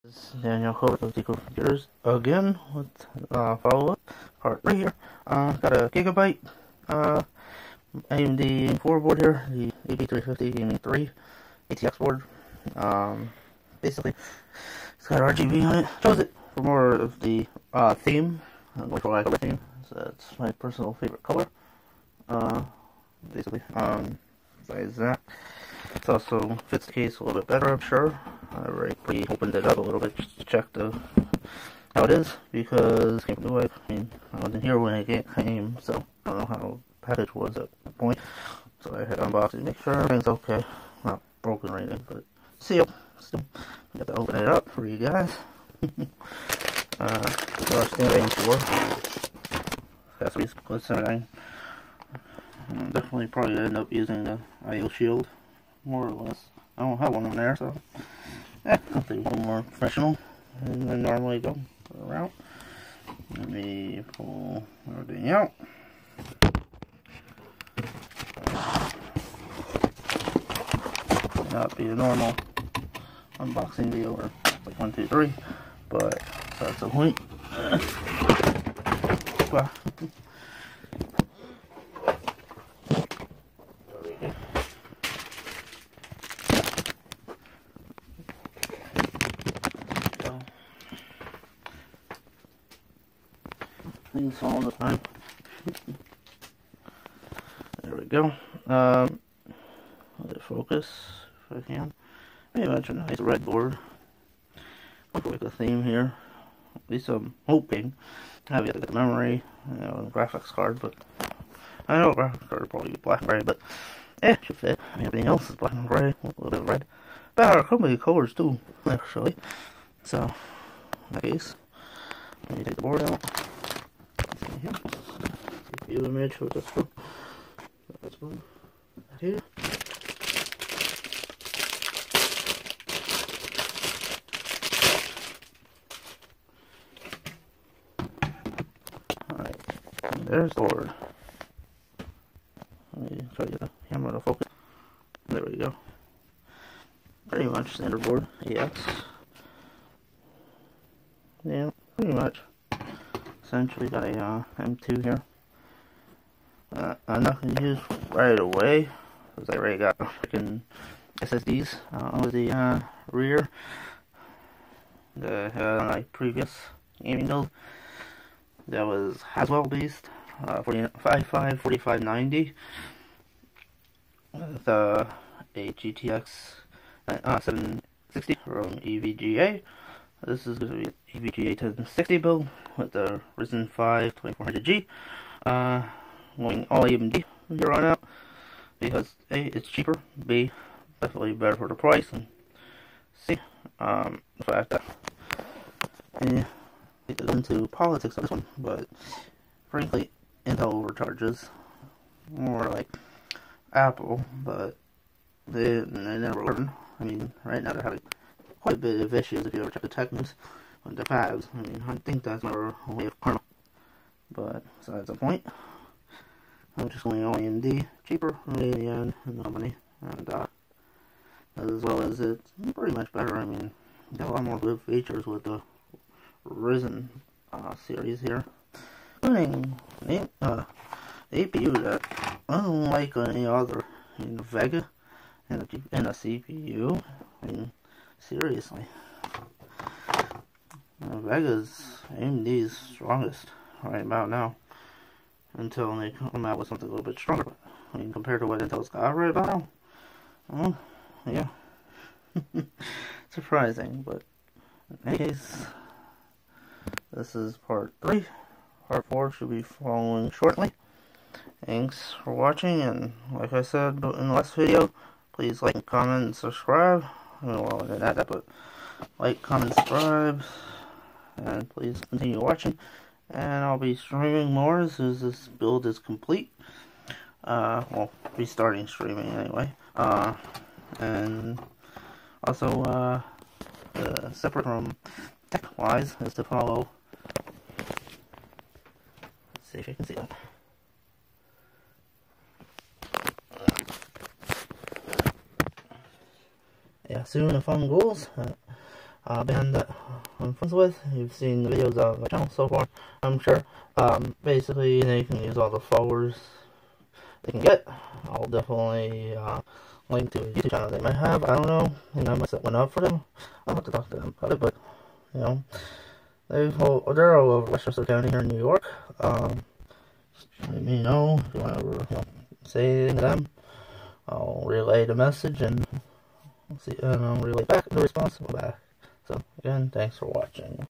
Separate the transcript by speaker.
Speaker 1: This is Daniel Cole of DCovert Computers again with follow-up part 3 here. Got a Gigabyte AMD 4 board here, the AB350 Gaming 3 ATX board. Basically, it's got RGB on it. Chose it for more of the theme. I'm going for my color theme, so that's my personal favorite color. Basically, besides that, it also fits the case a little bit better, I'm sure. I already opened it up a little bit just to check how it is, because it came from the wife. I mean, I wasn't here when it came, so I don't know how the package was at that point. So I had to unbox it to make sure everything's okay. Not broken or anything, but sealed. Still, I got to open it up for you guys. So our standard 4 accessories, considering definitely probably end up using the IO shield, more or less. I don't have one on there, so something a little more professional than I normally go around. Let me pull everything out. Not be a normal unboxing video or like 1, 2, 3, but that's the point. Things all the time. There we go. Let it focus if I can. Pretty much a nice red board. Look like a theme here. At least I'm hoping. I have to get the memory, the graphics card, but I know the graphics card will probably be black and gray, but it should fit. I mean, everything else is black and gray, a little bit of red. But our company colors too, actually. So, in that case, let me take the board out. Here. CPU image with this one. That's one. Right here. Alright. There's the board. Let me try to get the camera to focus. There we go. Pretty much standard board. AX. Yeah, pretty much. Essentially got a M2 here. I'm not going to use right away because I already got freaking SSDs on the rear. My previous gaming build that was Haswell based, 4590 with a GTX 760 from EVGA. This is going to be EVGA 1060 build with the Ryzen 5 2400G. Going all AMD here on out because A, it's cheaper, B, definitely better for the price, and C, the fact that it goes into politics on this one, but frankly, Intel overcharges more like Apple, but they never learn. I mean, right now they're having quite a bit of issues if you ever check the tech news with the fabs. I mean, I think that's my way of karma. But besides the point, I'm just going all AMD, cheaper in the end, no money, and as well as it's pretty much better. I mean, got a lot more good features with the Ryzen series here, including APU that unlike any other in Vega and a CPU. I mean, seriously, Vega's AMD's strongest right about now, until they come out with something a little bit stronger. I mean, compared to what Intel's got right about now, well, yeah, surprising. But in any case, this is part 3. Part 4 should be following shortly. Thanks for watching, and like I said in the last video, please like, comment, and subscribe. Well, I didn't add that, but like, comment, subscribe, and please continue watching. And I'll be streaming more as soon as this build is complete. Well, restarting streaming anyway. And also, separate from tech-wise is to follow. Let's see if you can see that. Yeah, soon the fun goals. band that I'm friends with. You've seen the videos on my channel so far, I'm sure. Basically, they can use all the followers they can get. I'll definitely link to a YouTube channel they might have. I don't know. And I must set one up for them. I'll have to talk to them about it, but you know, they're all over Westchester County here in New York. Let me know if you want to say anything to them. I'll relay the message and I'll relay back the response back. So again, thanks for watching.